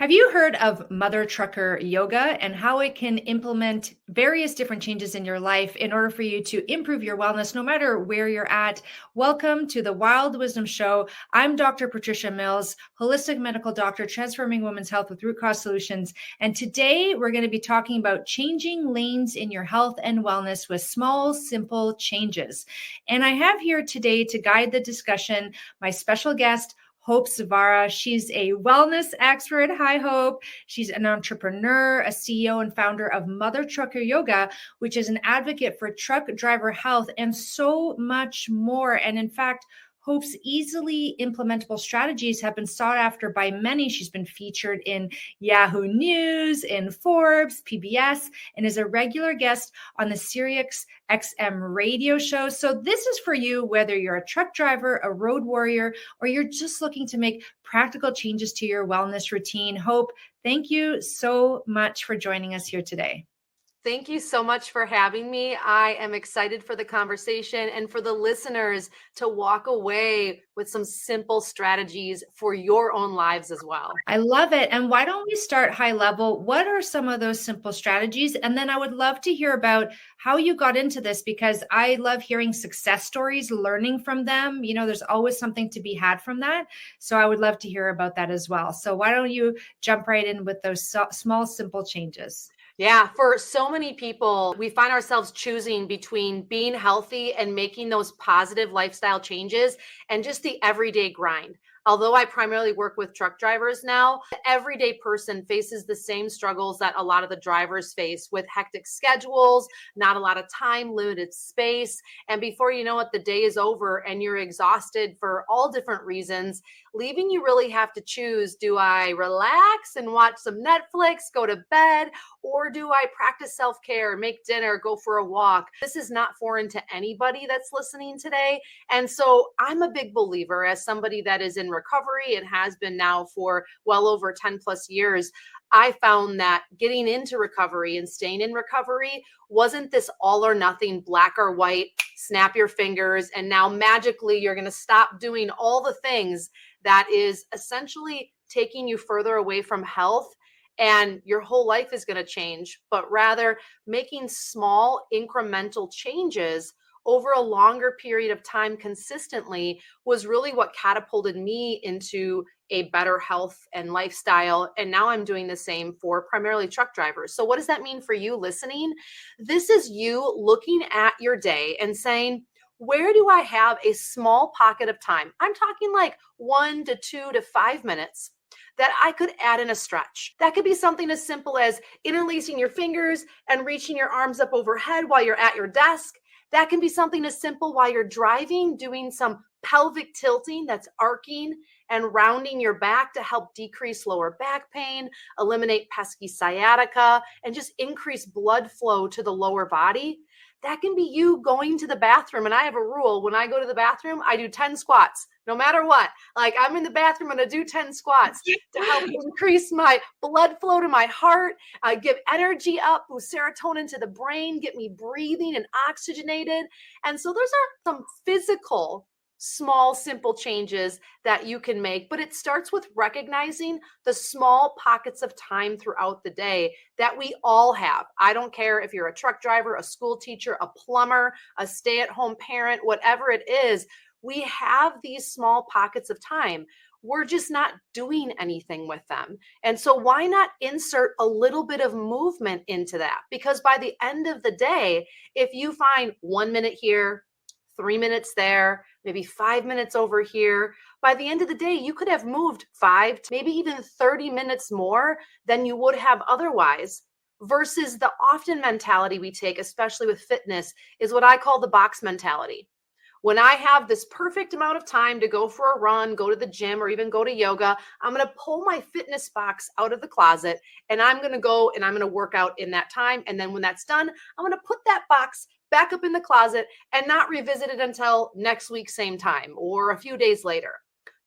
Have you heard of Mother Trucker Yoga and how it can implement various different changes in your life in order for you to improve your wellness no matter where you're at? Welcome to the Wild Wisdom Show. I'm Dr. Patricia Mills, holistic medical doctor, transforming women's health with root cause solutions. And today we're going to be talking about changing lanes in your health and wellness with small, simple changes. And I have here today to guide the discussion my special guest, Hope Zvara. She's a wellness expert. Hi, Hope. She's an entrepreneur, a CEO, and founder of Mother Trucker Yoga, which is an advocate for truck driver health and so much more. And in fact, Hope's easily implementable strategies have been sought after by many. She's been featured in Yahoo News, in Forbes, PBS, and is a regular guest on the Sirius XM radio show. So this is for you, whether you're a truck driver, a road warrior, or you're just looking to make practical changes to your wellness routine. Hope, thank you so much for joining us here today. Thank you so much for having me. I am excited for the conversation and for the listeners to walk away with some simple strategies for your own lives as well. I love it. And why don't we start high level? What are some of those simple strategies? And then I would love to hear about how you got into this, because I love hearing success stories, learning from them. You know, there's always something to be had from that. So I would love to hear about that as well. So why don't you jump right in with those small, simple changes? Yeah, for so many people, we find ourselves choosing between being healthy and making those positive lifestyle changes and just the everyday grind. Although I primarily work with truck drivers now, the everyday person faces the same struggles that a lot of the drivers face with hectic schedules, not a lot of time, limited space. And before you know it, the day is over and you're exhausted for all different reasons, leaving you really have to choose, do I relax and watch some Netflix, go to bed, or do I practice self-care, make dinner, go for a walk? This is not foreign to anybody that's listening today. And so I'm a big believer, as somebody that is in recovery and has been now for well over 10 plus years, I found that getting into recovery and staying in recovery wasn't this all or nothing, black or white, snap your fingers, and now magically you're going to stop doing all the things that is essentially taking you further away from health and your whole life is going to change, but rather making small incremental changes over a longer period of time consistently was really what catapulted me into a better health and lifestyle. And now I'm doing the same for primarily truck drivers. So what does that mean for you listening? This is you looking at your day and saying, where do I have a small pocket of time? I'm talking like 1 to 2 to 5 minutes that I could add in a stretch. That could be something as simple as interlacing your fingers and reaching your arms up overhead while you're at your desk. That can be something as simple while you're driving, doing some pelvic tilting, that's arcing and rounding your back to help decrease lower back pain, eliminate pesky sciatica, and just increase blood flow to the lower body. That can be you going to the bathroom. And I have a rule: when I go to the bathroom, I do 10 squats, no matter what. Like, I'm in the bathroom, I'm going to do 10 squats to help increase my blood flow to my heart, give energy up, boost serotonin to the brain, get me breathing and oxygenated. And so those are some physical, small, simple changes that you can make, but it starts with recognizing the small pockets of time throughout the day that we all have. I don't care if you're a truck driver, a school teacher, a plumber, a stay-at-home parent, whatever it is, we have these small pockets of time. We're just not doing anything with them. And so why not insert a little bit of movement into that? Because by the end of the day, if you find 1 minute here, 3 minutes there, maybe 5 minutes over here, by the end of the day, you could have moved 5 to maybe even 30 minutes more than you would have otherwise. Versus the often mentality we take, especially with fitness, is what I call the box mentality. When I have this perfect amount of time to go for a run, go to the gym, or even go to yoga, I'm going to pull my fitness box out of the closet and I'm going to go and I'm going to work out in that time. And then when that's done, I'm going to put that box back up in the closet and not revisit it until next week, same time, or a few days later.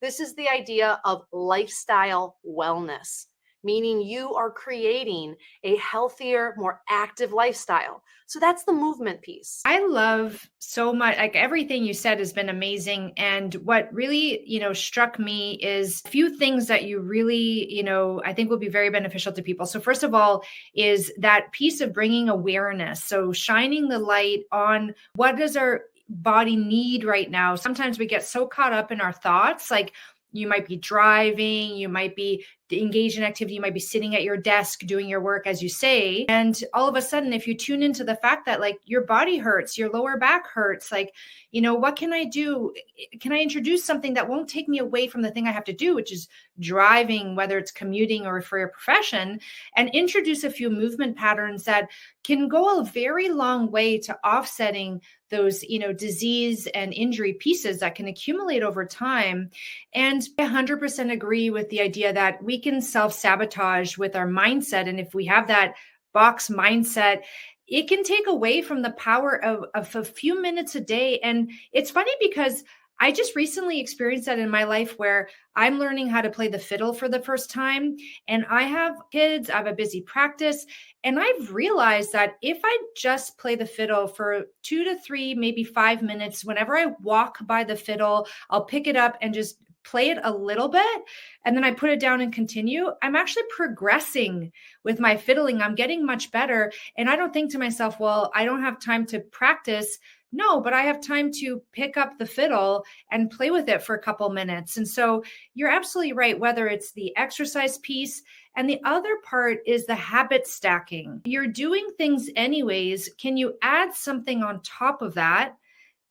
This is the idea of lifestyle wellness. meaning you are creating a healthier, more active lifestyle. So that's the movement piece. I love so much, like everything you said has been amazing. And what really, struck me is a few things that you really, I think will be very beneficial to people. So first of all is that piece of bringing awareness. So shining the light on what does our body need right now. Sometimes we get so caught up in our thoughts, like you might be driving, you might be engaged in activity, you might be sitting at your desk doing your work, as you say. And all of a sudden, if you tune into the fact that like your body hurts, your lower back hurts, like, what can I do? Can I introduce something that won't take me away from the thing I have to do, which is driving, whether it's commuting or for your profession, and introduce a few movement patterns that can go a very long way to offsetting those, disease and injury pieces that can accumulate over time. And I 100% agree with the idea that we can self-sabotage with our mindset. And if we have that box mindset, it can take away from the power of a few minutes a day. And it's funny because I just recently experienced that in my life where I'm learning how to play the fiddle for the first time. And I have kids, I have a busy practice. And I've realized that if I just play the fiddle for 2 to 3, maybe 5 minutes, whenever I walk by the fiddle, I'll pick it up and just play it a little bit, and then I put it down and continue. I'm actually progressing with my fiddling. I'm getting much better. And I don't think to myself, well, I don't have time to practice. No, but I have time to pick up the fiddle and play with it for a couple minutes. And so you're absolutely right, whether it's the exercise piece, and the other part is the habit stacking. You're doing things anyways. Can you add something on top of that?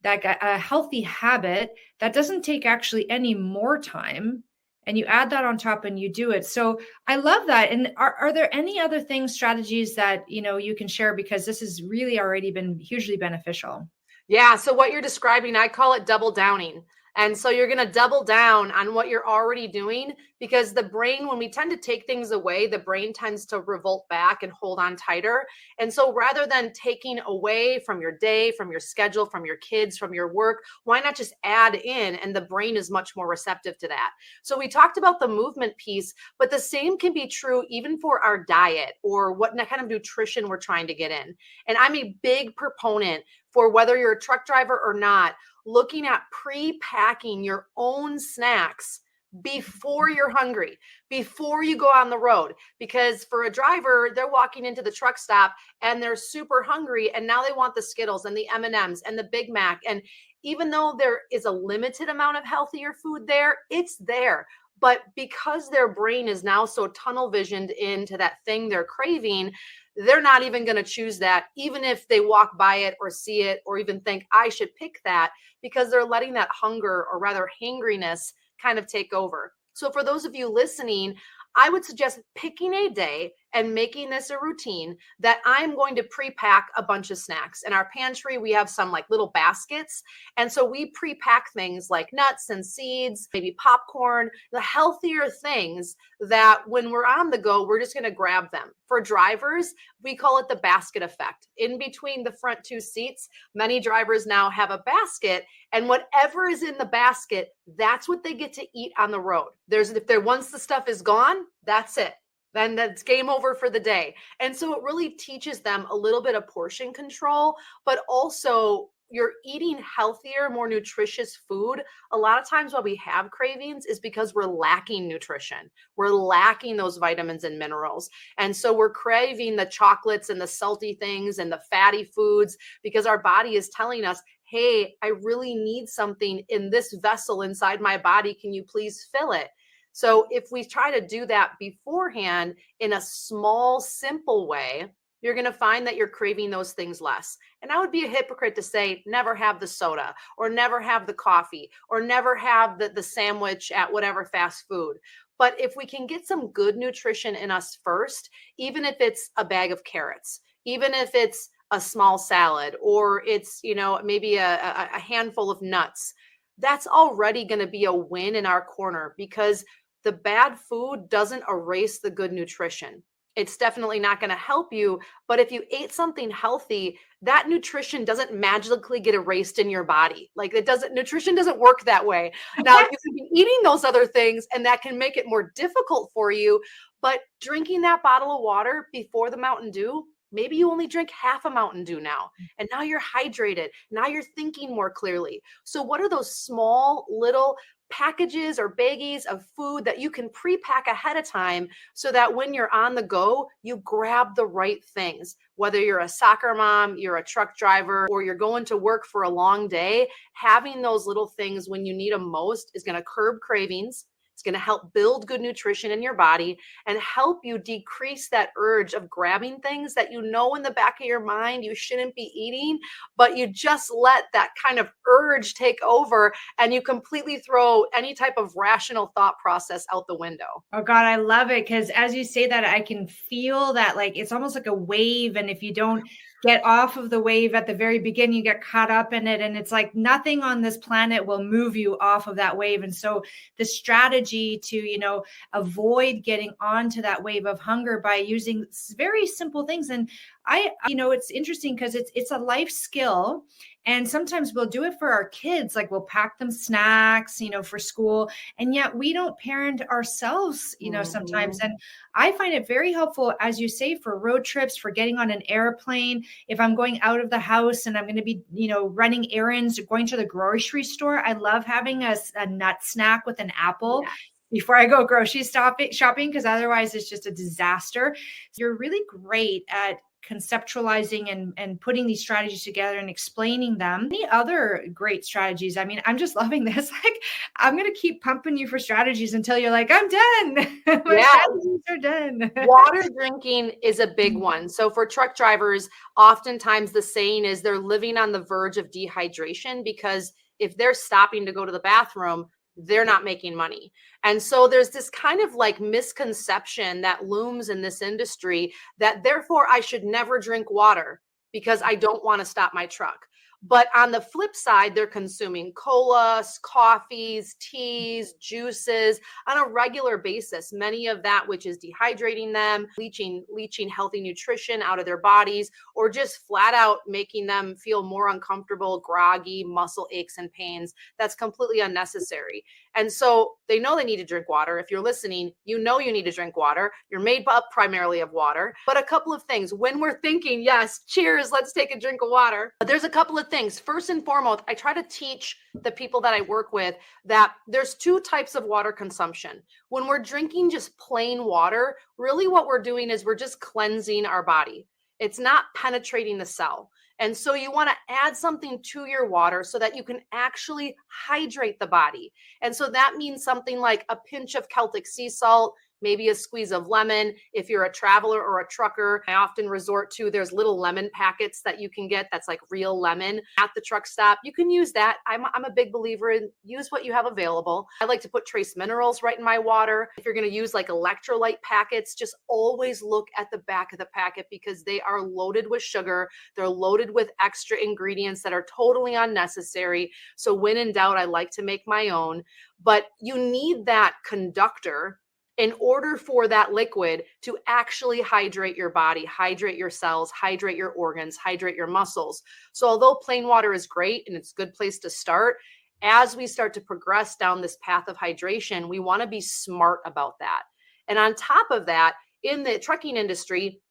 Like a healthy habit that doesn't take actually any more time, and you add that on top and you do it. So I love that. And are there any other things, strategies that, you can share? Because this has really already been hugely beneficial. Yeah. So what you're describing, I call it double downing. And so you're going to double down on what you're already doing, because the brain, when we tend to take things away, the brain tends to revolt back and hold on tighter. And so rather than taking away from your day, from your schedule, from your kids, from your work, why not just add in? And the brain is much more receptive to that. So we talked about the movement piece, but the same can be true even for our diet or what kind of nutrition we're trying to get in. And I'm a big proponent for, whether you're a truck driver or not, looking at pre-packing your own snacks before you're hungry, before you go on the road. Because for a driver, they're walking into the truck stop and they're super hungry, and now they want the Skittles and the M&Ms and the Big Mac. And even though there is a limited amount of healthier food there, it's there. But because their brain is now so tunnel visioned into that thing they're craving, they're not even going to choose that, even if they walk by it or see it or even think I should pick that, because they're letting that hunger, or rather hangriness, kind of take over. So for those of you listening, I would suggest picking a day and making this a routine that I'm going to pre-pack a bunch of snacks. In our pantry, we have some like little baskets. And so we pre-pack things like nuts and seeds, maybe popcorn, the healthier things that when we're on the go, we're just going to grab them. For drivers, we call it the basket effect. In between the front 2 seats, many drivers now have a basket, and whatever is in the basket, that's what they get to eat on the road. Once the stuff is gone, that's it. Then that's game over for the day. And so it really teaches them a little bit of portion control, but also you're eating healthier, more nutritious food. A lot of times why we have cravings is because we're lacking nutrition. We're lacking those vitamins and minerals. And so we're craving the chocolates and the salty things and the fatty foods, because our body is telling us, hey, I really need something in this vessel inside my body. Can you please fill it? So if we try to do that beforehand in a small, simple way, you're going to find that you're craving those things less. And I would be a hypocrite to say, never have the soda, or never have the coffee, or never have the sandwich at whatever fast food. But if we can get some good nutrition in us first, even if it's a bag of carrots, even if it's a small salad, or it's, maybe a handful of nuts, that's already going to be a win in our corner, because the bad food doesn't erase the good nutrition. It's definitely not going to help you. But if you ate something healthy, that nutrition doesn't magically get erased in your body. Like nutrition doesn't work that way. Now, you can be eating those other things and that can make it more difficult for you. But drinking that bottle of water before the Mountain Dew, maybe you only drink half a Mountain Dew now, and now you're hydrated. Now you're thinking more clearly. So what are those small little packages or baggies of food that you can pre-pack ahead of time so that when you're on the go, you grab the right things? Whether you're a soccer mom, you're a truck driver, or you're going to work for a long day, having those little things when you need them most is going to curb cravings. It's going to help build good nutrition in your body and help you decrease that urge of grabbing things that you know in the back of your mind you shouldn't be eating, but you just let that kind of urge take over and you completely throw any type of rational thought process out the window. Oh God, I love it. Because as you say that, I can feel that like it's almost like a wave. And if you don't get off of the wave at the very beginning, you get caught up in it. And it's like nothing on this planet will move you off of that wave. And so the strategy to, avoid getting onto that wave of hunger by using very simple things. And it's interesting because it's a life skill. And sometimes we'll do it for our kids, like we'll pack them snacks, for school. And yet we don't parent ourselves, sometimes. And I find it very helpful, as you say, for road trips, for getting on an airplane. If I'm going out of the house and I'm going to be, running errands, going to the grocery store, I love having a nut snack with an apple. Yeah. Before I go grocery shopping, because otherwise it's just a disaster. You're really great at conceptualizing and putting these strategies together and explaining them. Any other great strategies? I mean, I'm just loving this. Like, I'm going to keep pumping you for strategies until you're like, I'm done. My strategies are done. Water drinking is a big one. So for truck drivers, oftentimes the saying is they're living on the verge of dehydration because if they're stopping to go to the bathroom, they're not making money. And so there's this kind of like misconception that looms in this industry that therefore I should never drink water because I don't want to stop my truck. But on the flip side, they're consuming colas, coffees, teas, juices on a regular basis. Many of that, which is dehydrating them, leaching healthy nutrition out of their bodies, or just flat out making them feel more uncomfortable, groggy, muscle aches and pains. That's completely unnecessary. And so they know they need to drink water. If you're listening, you know you need to drink water. You're made up primarily of water. But a couple of things, when we're thinking, yes, cheers, let's take a drink of water, there's a couple of things. First and foremost, I try to teach the people that I work with that there's two types of water consumption. When we're drinking just plain water, really what we're doing is we're just cleansing our body. It's not penetrating the cell. And so you want to add something to your water so that you can actually hydrate the body. And so that means something like a pinch of Celtic sea salt, maybe a squeeze of lemon. If you're a traveler or a trucker, I often resort to, there's little lemon packets that you can get that's like real lemon at the truck stop. You can use that. I'm a big believer in use what you have available. I like to put trace minerals right in my water. If you're going to use like electrolyte packets, just always look at the back of the packet because they are loaded with sugar. They're loaded with extra ingredients that are totally unnecessary. So when in doubt, I like to make my own. But you need that conductor in order for that liquid to actually hydrate your body, hydrate your cells, hydrate your organs, hydrate your muscles. So although plain water is great and it's a good place to start, as we start to progress down this path of hydration, we want to be smart about that. And on top of that, in the trucking industry,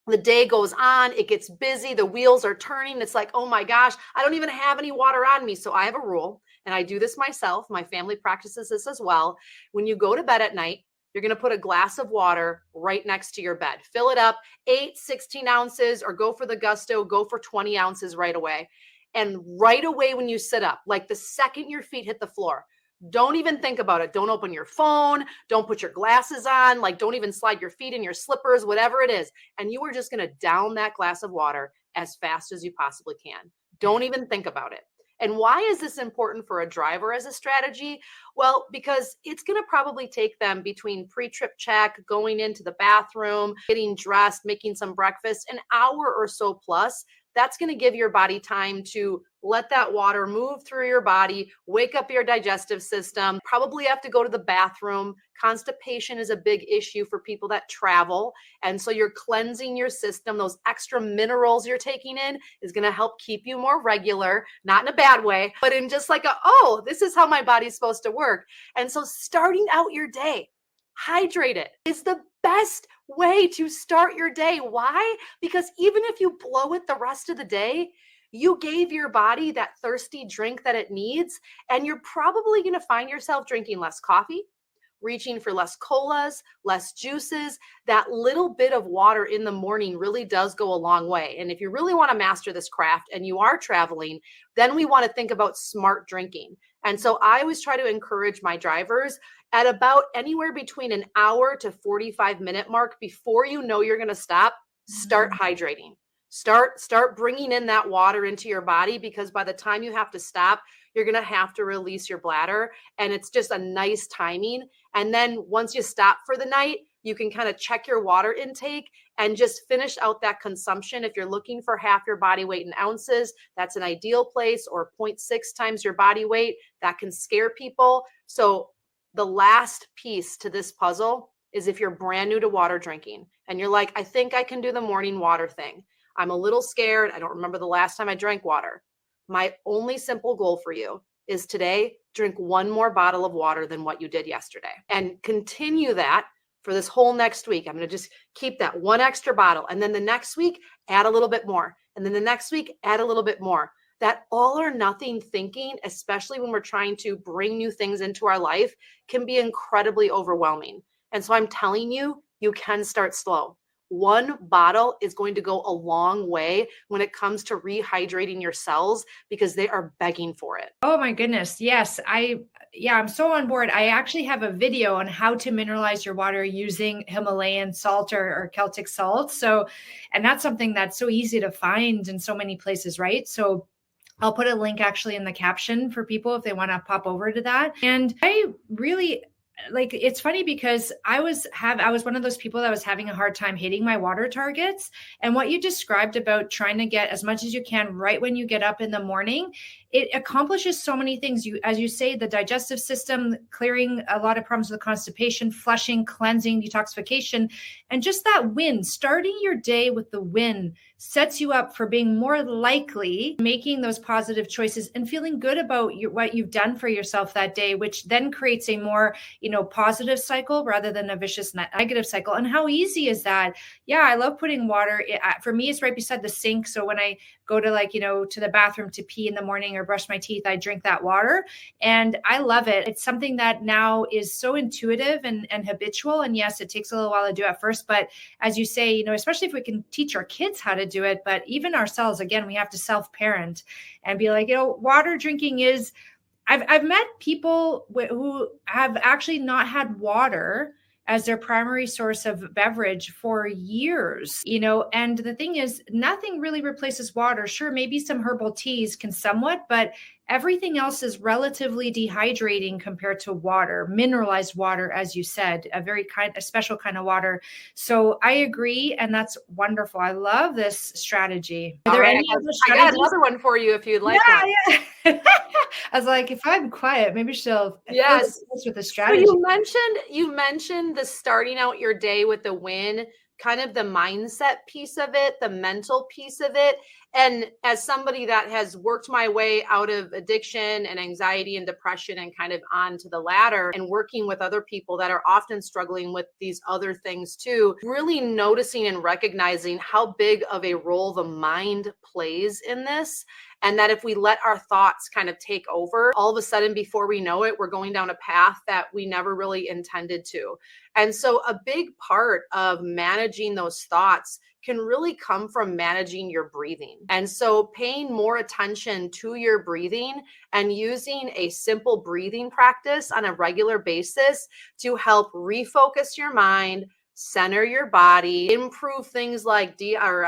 the day goes on, it gets busy, the wheels are turning. It's like, oh my gosh, I don't even have any water on me. So I have a rule, and I do this myself. My family practices this as well. When you go to bed at night, you're going to put a glass of water right next to your bed. Fill it up, 8, 16 ounces, or go for the gusto, go for 20 ounces right away. And right away when you sit up, like the second your feet hit the floor, don't even think about it. Don't open your phone. Don't put your glasses on. Like, don't even slide your feet in your slippers, whatever it is. And you are just going to down that glass of water as fast as you possibly can. Don't even think about it. And why is this important for a driver as a strategy? Well, because it's going to probably take them between pre-trip check, going into the bathroom, getting dressed, making some breakfast, an hour or so plus. That's going to give your body time to let that water move through your body, wake up your digestive system, probably have to go to the bathroom. Constipation is a big issue for people that travel. And so you're cleansing your system. Those extra minerals you're taking in is going to help keep you more regular, not in a bad way, but in just like this is how my body's supposed to work. And so starting out your day, hydrated is the best way to start your day. Why? Because even if you blow it the rest of the day, you gave your body that thirsty drink that it needs, and you're probably going to find yourself drinking less coffee, reaching for less colas, less juices. That little bit of water in the morning really does go a long way. And if you really want to master this craft and you are traveling, then we want to think about smart drinking. And so I always try to encourage my drivers at about anywhere between an hour to 45-minute mark before you know you're going to stop, start hydrating. Start bringing in that water into your body, because by the time you have to stop, you're going to have to release your bladder, and it's just a nice timing. And then once you stop for the night, you can kind of check your water intake and just finish out that consumption. If you're looking for half your body weight in ounces, that's an ideal place, or 0.6 times your body weight. That can scare people. So the last piece to this puzzle is if you're brand new to water drinking and you're like, I think I can do the morning water thing. I'm a little scared. I don't remember the last time I drank water. My only simple goal for you is today, drink one more bottle of water than what you did yesterday, and continue that for this whole next week. I'm going to just keep that one extra bottle. And then the next week, add a little bit more. And then the next week, add a little bit more. That all or nothing thinking, especially when we're trying to bring new things into our life, can be incredibly overwhelming. And so I'm telling you, you can start slow. One bottle is going to go a long way when it comes to rehydrating your cells, because they are begging for it. Oh my goodness. Yes. I'm so on board. I actually have a video on how to mineralize your water using Himalayan salt or Celtic salt. So, and that's something that's so easy to find in so many places, right? So I'll put a link actually in the caption for people if they want to pop over to that. And I really it's funny because I was one of those people that was having a hard time hitting my water targets. And what you described about trying to get as much as you can right when you get up in the morning, it accomplishes so many things. As you say, the digestive system, clearing a lot of problems with constipation, flushing, cleansing, detoxification, and just that win, starting your day with the win sets you up for being more likely making those positive choices and feeling good about what you've done for yourself that day, which then creates a more, positive cycle rather than a vicious negative cycle. And how easy is that? Yeah, I love putting water. For me, it's right beside the sink. So when I go to to the bathroom to pee in the morning or brush my teeth, I drink that water and I love it. It's something that now is so intuitive and habitual. And yes, it takes a little while to do at first, but as you say, especially if we can teach our kids how to do it, but even ourselves, again, we have to self-parent and be like, water drinking is, I've met people who have actually not had water as their primary source of beverage for years, and the thing is, nothing really replaces water. Sure, maybe some herbal teas can somewhat, but everything else is relatively dehydrating compared to water, mineralized water, as you said, a special kind of water. So I agree. And that's wonderful. I love this strategy. Are there any other strategies? I got another one for you if you'd like one. Yeah. I was like, if I'm quiet, maybe she'll with the strategy. So you mentioned the starting out your day with the win, kind of the mindset piece of it, the mental piece of it. And as somebody that has worked my way out of addiction and anxiety and depression and kind of onto the ladder and working with other people that are often struggling with these other things too, really noticing and recognizing how big of a role the mind plays in this. And that if we let our thoughts kind of take over, all of a sudden, before we know it, we're going down a path that we never really intended to. And so a big part of managing those thoughts can really come from managing your breathing. And so paying more attention to your breathing and using a simple breathing practice on a regular basis to help refocus your mind, center your body, improve things like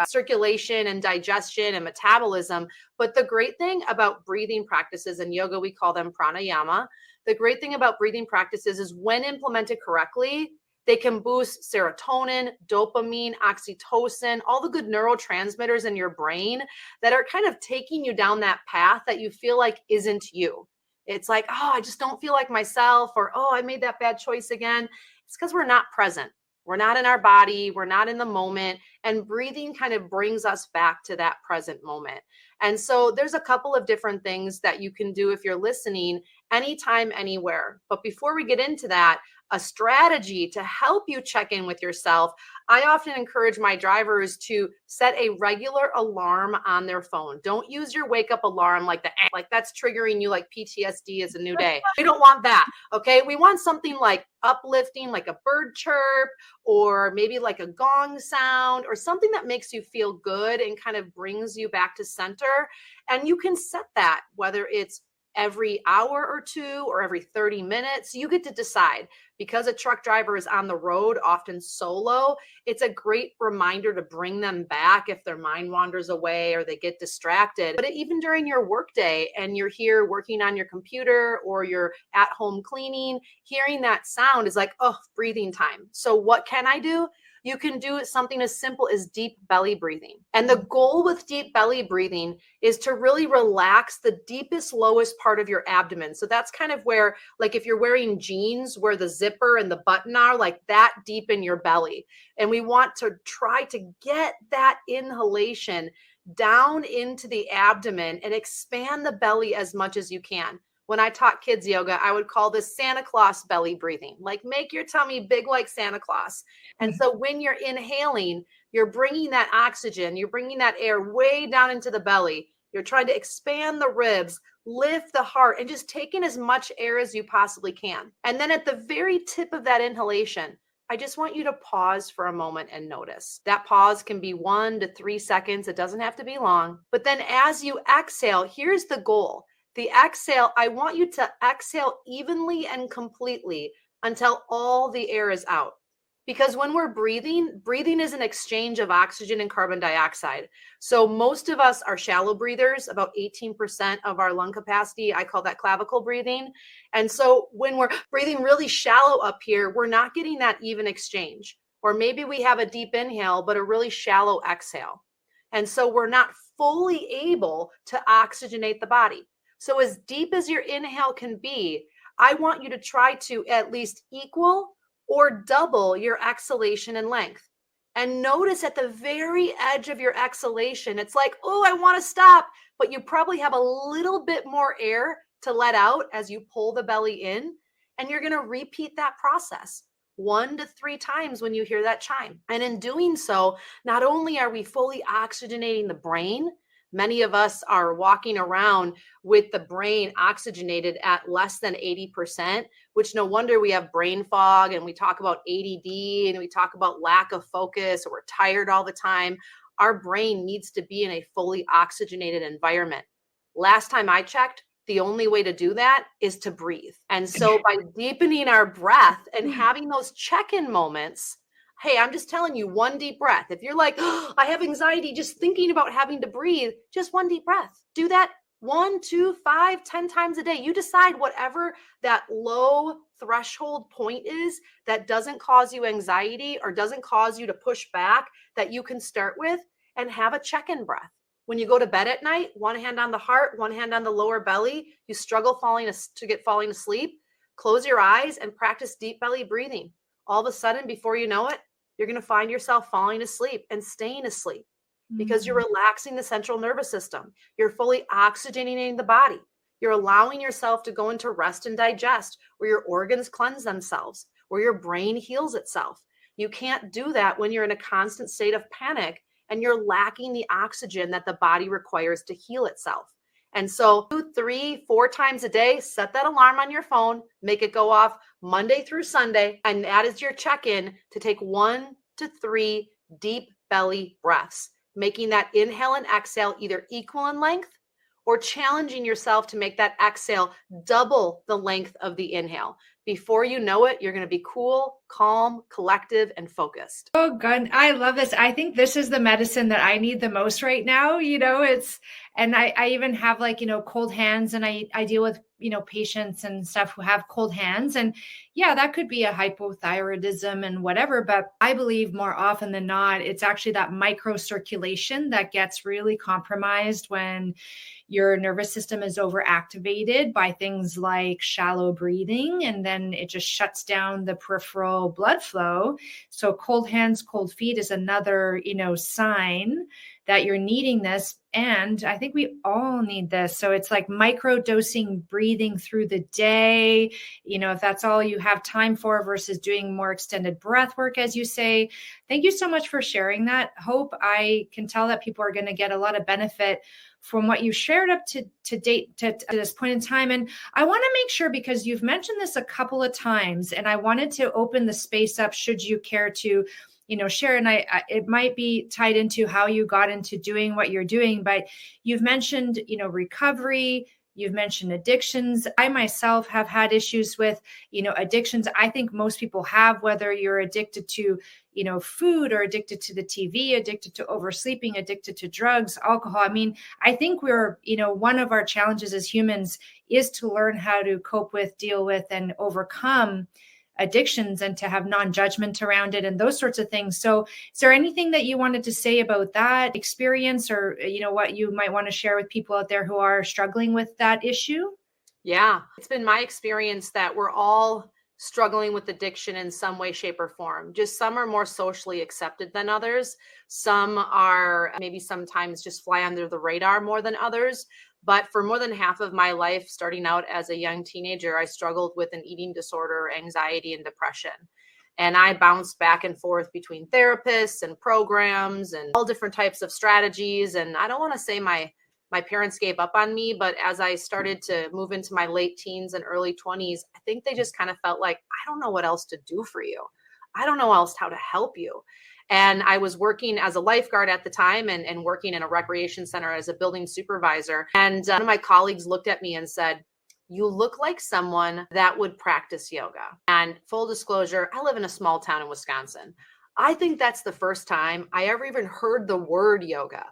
circulation and digestion and metabolism. But the great thing about breathing practices, in yoga, we call them pranayama. The great thing about breathing practices is when implemented correctly, they can boost serotonin, dopamine, oxytocin, all the good neurotransmitters in your brain that are kind of taking you down that path that you feel like isn't you. It's like, oh, I just don't feel like myself, or, oh, I made that bad choice again. It's because we're not present. We're not in our body. We're not in the moment. And breathing kind of brings us back to that present moment. And so there's a couple of different things that you can do if you're listening anytime, anywhere. But before we get into that, a strategy to help you check in with yourself, I often encourage my drivers to set a regular alarm on their phone. Don't use your wake up alarm like that's triggering you like PTSD as a new day. We don't want that. Okay. We want something like uplifting, like a bird chirp, or maybe like a gong sound, or something that makes you feel good and kind of brings you back to center. And you can set that, whether it's every hour or two or every 30 minutes. You get to decide. Because a truck driver is on the road, often solo, it's a great reminder to bring them back if their mind wanders away or they get distracted. But even during your workday and you're here working on your computer or you're at home cleaning, hearing that sound is like, oh, breathing time. So what can I do? You can do something as simple as deep belly breathing. And the goal with deep belly breathing is to really relax the deepest, lowest part of your abdomen. So that's kind of where, like if you're wearing jeans where the zipper and the button are, like that deep in your belly. And we want to try to get that inhalation down into the abdomen and expand the belly as much as you can. When I taught kids yoga, I would call this Santa Claus belly breathing, like make your tummy big like Santa Claus. And so when you're inhaling, you're bringing that oxygen, you're bringing that air way down into the belly. You're trying to expand the ribs, lift the heart, and just take in as much air as you possibly can. And then at the very tip of that inhalation, I just want you to pause for a moment and notice. That pause can be 1 to 3 seconds. It doesn't have to be long. But then as you exhale, here's the goal. The exhale, I want you to exhale evenly and completely until all the air is out. Because when we're breathing is an exchange of oxygen and carbon dioxide. So most of us are shallow breathers, about 18% of our lung capacity. I call that clavicle breathing. And so when we're breathing really shallow up here, we're not getting that even exchange. Or maybe we have a deep inhale, but a really shallow exhale. And so we're not fully able to oxygenate the body. So as deep as your inhale can be, I want you to try to at least equal or double your exhalation in length. And notice at the very edge of your exhalation, it's like, oh, I want to stop, but you probably have a little bit more air to let out as you pull the belly in. And you're going to repeat that process 1 to 3 times when you hear that chime. And in doing so, not only are we fully oxygenating the brain, many of us are walking around with the brain oxygenated at less than 80%, which no wonder we have brain fog and we talk about ADD and we talk about lack of focus or we're tired all the time. Our brain needs to be in a fully oxygenated environment. Last time I checked, the only way to do that is to breathe. And so by deepening our breath and having those check-in moments, hey, I'm just telling you, 1 deep breath. If you're like, oh, I have anxiety just thinking about having to breathe, just 1 deep breath. Do that 1, 2, 5, 10 times a day. You decide whatever that low threshold point is that doesn't cause you anxiety or doesn't cause you to push back that you can start with and have a check-in breath. When you go to bed at night, 1 hand on the heart, 1 hand on the lower belly, you struggle falling asleep, close your eyes and practice deep belly breathing. All of a sudden, before you know it, you're going to find yourself falling asleep and staying asleep because you're relaxing the central nervous system. You're fully oxygenating the body. You're allowing yourself to go into rest and digest, where your organs cleanse themselves, where your brain heals itself. You can't do that when you're in a constant state of panic and you're lacking the oxygen that the body requires to heal itself. And so 2, 3, 4 times a day, set that alarm on your phone, make it go off Monday through Sunday. And that is your check-in to take 1 to 3 deep belly breaths, making that inhale and exhale either equal in length or challenging yourself to make that exhale double the length of the inhale. Before you know it, you're going to be cool, calm, collective, and focused. Oh, God, I love this. I think this is the medicine that I need the most right now. And I even have cold hands, and I deal with, patients and stuff who have cold hands. And yeah, that could be a hypothyroidism and whatever. But I believe more often than not, it's actually that microcirculation that gets really compromised when your nervous system is overactivated by things like shallow breathing, and then it just shuts down the peripheral blood flow. So cold hands, cold feet is another, sign that you're needing this. And I think we all need this. So it's like micro dosing breathing through the day, if that's all you have time for versus doing more extended breath work, as you say. Thank you so much for sharing that, Hope. I can tell that people are going to get a lot of benefit from what you shared up to date to this point in time. And I want to make sure, because you've mentioned this a couple of times, and I wanted to open the space up should you care to share. And it might be tied into how you got into doing what you're doing, but you've mentioned, recovery, you've mentioned addictions. I myself have had issues with, addictions. I think most people have, whether you're addicted to, food, or addicted to the TV, addicted to oversleeping, addicted to drugs, alcohol. I mean, I think we're, one of our challenges as humans is to learn how to cope with, deal with, and overcome addictions, and to have non-judgment around it and those sorts of things. So is there anything that you wanted to say about that experience, or, what you might want to share with people out there who are struggling with that issue? Yeah, it's been my experience that we're all struggling with addiction in some way, shape, or form. Just some are more socially accepted than others. Some are maybe sometimes just fly under the radar more than others. But for more than half of my life, starting out as a young teenager, I struggled with an eating disorder, anxiety, and depression. And I bounced back and forth between therapists and programs and all different types of strategies. And I don't want to say my parents gave up on me, but as I started to move into my late teens and early 20s, I think they just kind of felt like, I don't know what else to do for you. I don't know else how to help you. And I was working as a lifeguard at the time and working in a recreation center as a building supervisor. And one of my colleagues looked at me and said, "You look like someone that would practice yoga." And full disclosure, I live in a small town in Wisconsin. I think that's the first time I ever even heard the word yoga,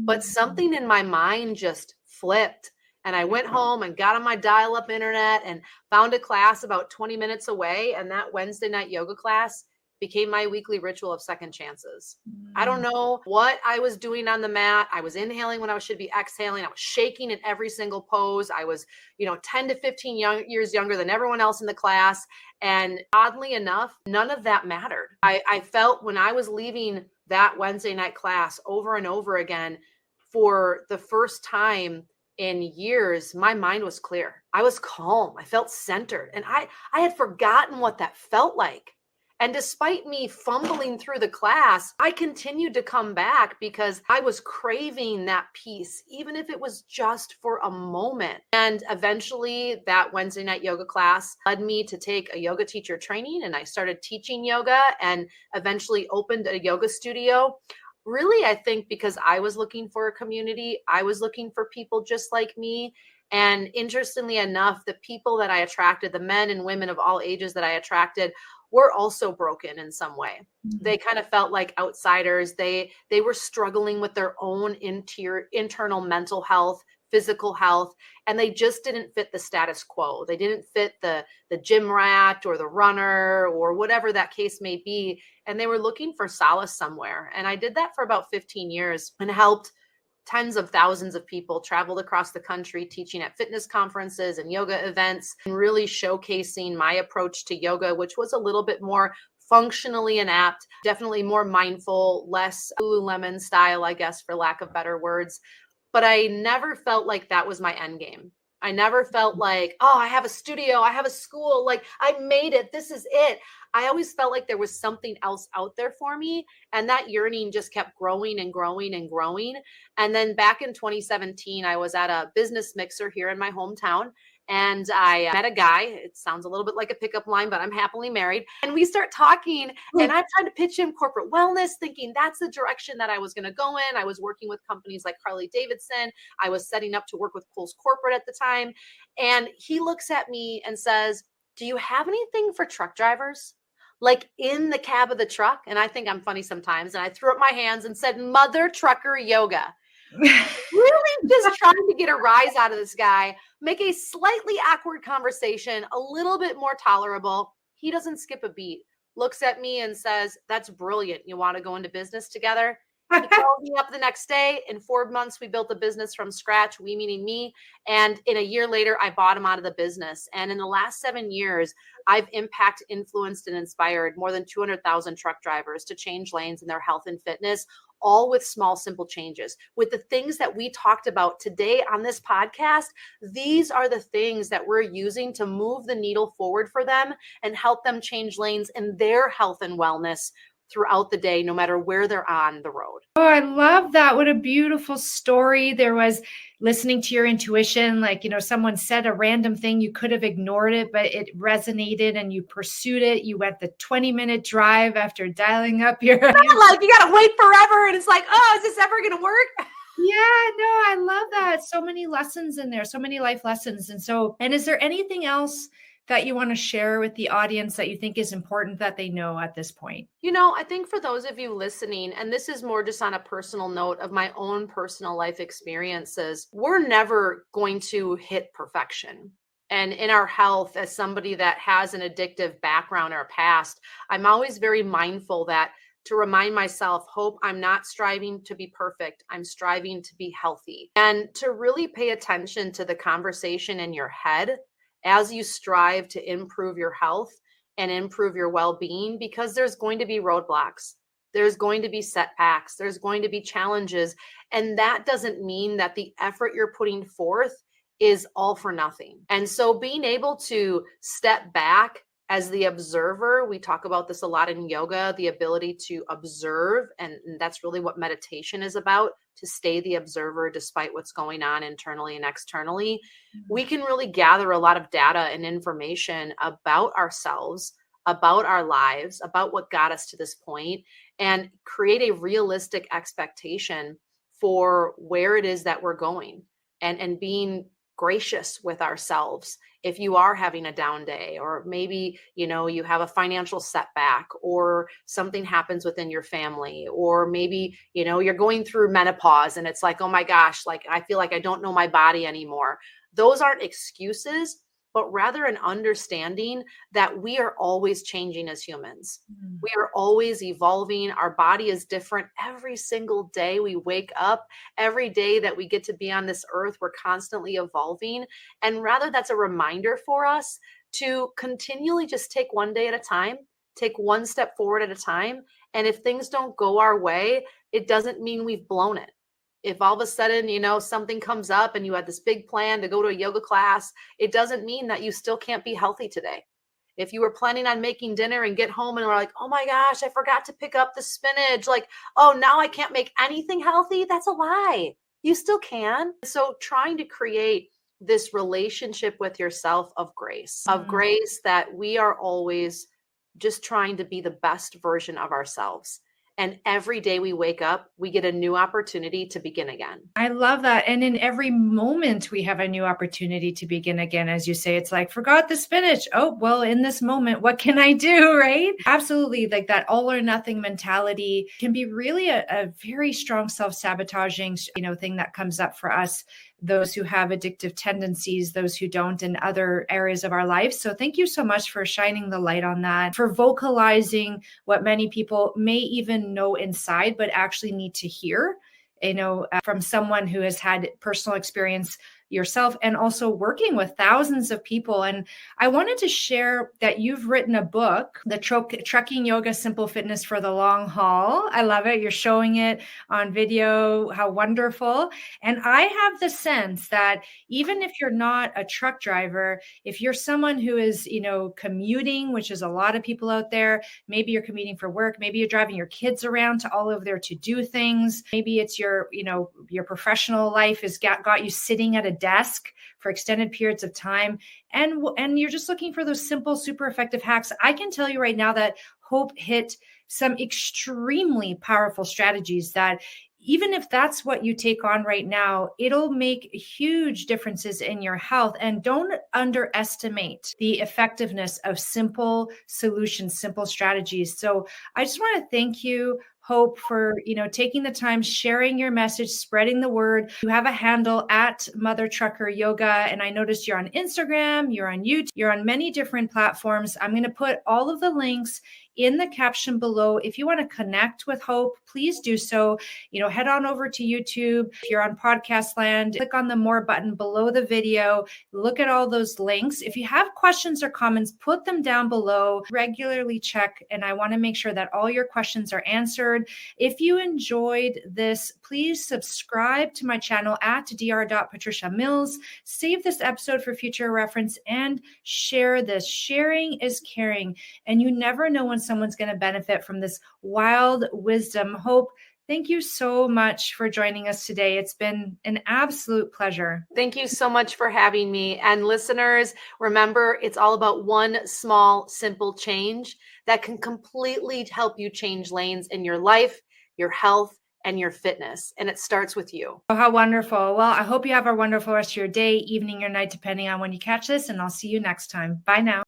but something in my mind just flipped. And I went home and got on my dial-up internet and found a class about 20 minutes away. And that Wednesday night yoga class became my weekly ritual of second chances. I don't know what I was doing on the mat. I was inhaling when I should be exhaling. I was shaking in every single pose. I was, 10 to 15 years younger than everyone else in the class. And oddly enough, none of that mattered. I felt when I was leaving that Wednesday night class over and over again, for the first time in years, my mind was clear. I was calm. I felt centered. And I had forgotten what that felt like. And despite me fumbling through the class, I continued to come back because I was craving that peace, even if it was just for a moment. And eventually that Wednesday night yoga class led me to take a yoga teacher training, and I started teaching yoga and eventually opened a yoga studio. Really, I think because I was looking for a community, I was looking for people just like me. And interestingly enough, the people that I attracted, the men and women of all ages that I attracted, were also broken in some way. They kind of felt like outsiders. They were struggling with their own internal mental health, physical health, and they just didn't fit the status quo. They didn't fit the gym rat or the runner or whatever that case may be. And they were looking for solace somewhere. And I did that for about 15 years and helped tens of thousands of people, traveled across the country teaching at fitness conferences and yoga events, and really showcasing my approach to yoga, which was a little bit more functionally inept, definitely more mindful, less Lululemon style, I guess, for lack of better words. But I never felt like that was my end game. I never felt like, oh, I have a studio, I have a school, like I made it, this is it. I always felt like there was something else out there for me. And that yearning just kept growing and growing and growing. And then back in 2017, I was at a business mixer here in my hometown. And I met a guy. It sounds a little bit like a pickup line, but I'm happily married. And we start talking, and I'm trying to pitch him corporate wellness, thinking that's the direction that I was going to go in. I was working with companies like Harley Davidson. I was setting up to work with Kohl's Corporate at the time. And he looks at me and says, "Do you have anything for truck drivers? Like in the cab of the truck?" And I think I'm funny sometimes. And I threw up my hands and said, "Mother Trucker Yoga." Really just trying to get a rise out of this guy, make a slightly awkward conversation a little bit more tolerable. He doesn't skip a beat, looks at me and says, "That's brilliant. You want to go into business together?" He called me up the next day. In 4 months, we built a business from scratch, we meaning me. And in a year later, I bought him out of the business. And in the last 7 years, I've impacted, influenced, and inspired more than 200,000 truck drivers to change lanes in their health and fitness, all with small, simple changes. With the things that we talked about today on this podcast, these are the things that we're using to move the needle forward for them and help them change lanes in their health and wellness throughout the day, no matter where they're on the road. Oh, I love that. What a beautiful story. There was listening to your intuition, like, someone said a random thing, you could have ignored it, but it resonated and you pursued it. You went the 20-minute drive after dialing up your... Not like you got to wait forever and it's like, oh, is this ever going to work? Yeah, no, I love that. So many lessons in there, so many life lessons. And is there anything else that you want to share with the audience that you think is important that they know at this point? I think for those of you listening, and this is more just on a personal note of my own personal life experiences, we're never going to hit perfection. And in our health, as somebody that has an addictive background or past, I'm always very mindful that to remind myself, Hope, I'm not striving to be perfect. I'm striving to be healthy. And to really pay attention to the conversation in your head as you strive to improve your health and improve your well-being, because there's going to be roadblocks. There's going to be setbacks. There's going to be challenges. And that doesn't mean that the effort you're putting forth is all for nothing. And so being able to step back as the observer, we talk about this a lot in yoga, the ability to observe. And that's really what meditation is about, to stay the observer despite what's going on internally and externally. We can really gather a lot of data and information about ourselves, about our lives, about what got us to this point, and create a realistic expectation for where it is that we're going, and being gracious with ourselves. If you are having a down day, or maybe, you have a financial setback, or something happens within your family, or maybe, you're going through menopause and it's like, oh my gosh, like I feel like I don't know my body anymore. Those aren't excuses, but rather an understanding that we are always changing as humans. We are always evolving. Our body is different every single day we wake up. Every day that we get to be on this earth, we're constantly evolving. And rather, that's a reminder for us to continually just take one day at a time, take one step forward at a time. And if things don't go our way, it doesn't mean we've blown it. If all of a sudden, something comes up and you had this big plan to go to a yoga class, it doesn't mean that you still can't be healthy today. If you were planning on making dinner and get home and were like, oh my gosh, I forgot to pick up the spinach. Like, oh, now I can't make anything healthy. That's a lie. You still can. So trying to create this relationship with yourself of grace that we are always just trying to be the best version of ourselves. And every day we wake up, we get a new opportunity to begin again. I love that. And in every moment, we have a new opportunity to begin again. As you say, it's like, forgot the spinach. Oh, well, in this moment, what can I do? Right? Absolutely. Like that all or nothing mentality can be really a very strong self-sabotaging, thing that comes up for us, those who have addictive tendencies, those who don't, in other areas of our life. So thank you so much for shining the light on that, for vocalizing what many people may even know inside, but actually need to hear, from someone who has had personal experience yourself, and also working with thousands of people. And I wanted to share that you've written a book, The Trucking Yoga Simple Fitness for the Long Haul. I love it. You're showing it on video. How wonderful. And I have the sense that even if you're not a truck driver, if you're someone who is, commuting, which is a lot of people out there, maybe you're commuting for work, maybe you're driving your kids around to all of their to-do things. Maybe it's your professional life has got you sitting at a desk for extended periods of time, and you're just looking for those simple, super effective hacks. I can tell you right now that Hope hit some extremely powerful strategies that, even if that's what you take on right now, it'll make huge differences in your health. And don't underestimate the effectiveness of simple solutions, simple strategies. So I just want to thank you, Hope, for taking the time, sharing your message, spreading the word. You have a handle at Mother Trucker Yoga, and I noticed you're on Instagram, you're on YouTube, you're on many different platforms. I'm going to put all of the links in the caption below. If you want to connect with Hope, please do so. Head on over to YouTube. If you're on podcast land, click on the more button below the video. Look at all those links. If you have questions or comments, put them down below. Regularly check, and I want to make sure that all your questions are answered. If you enjoyed this, please subscribe to my channel at dr.patriciamills. Save this episode for future reference and share this. Sharing is caring, and you never know when someone's going to benefit from this wild wisdom. Hope, thank you so much for joining us today. It's been an absolute pleasure. Thank you so much for having me. And listeners, remember, it's all about one small, simple change that can completely help you change lanes in your life, your health, and your fitness. And it starts with you. Oh, how wonderful. Well, I hope you have a wonderful rest of your day, evening, or night, depending on when you catch this. And I'll see you next time. Bye now.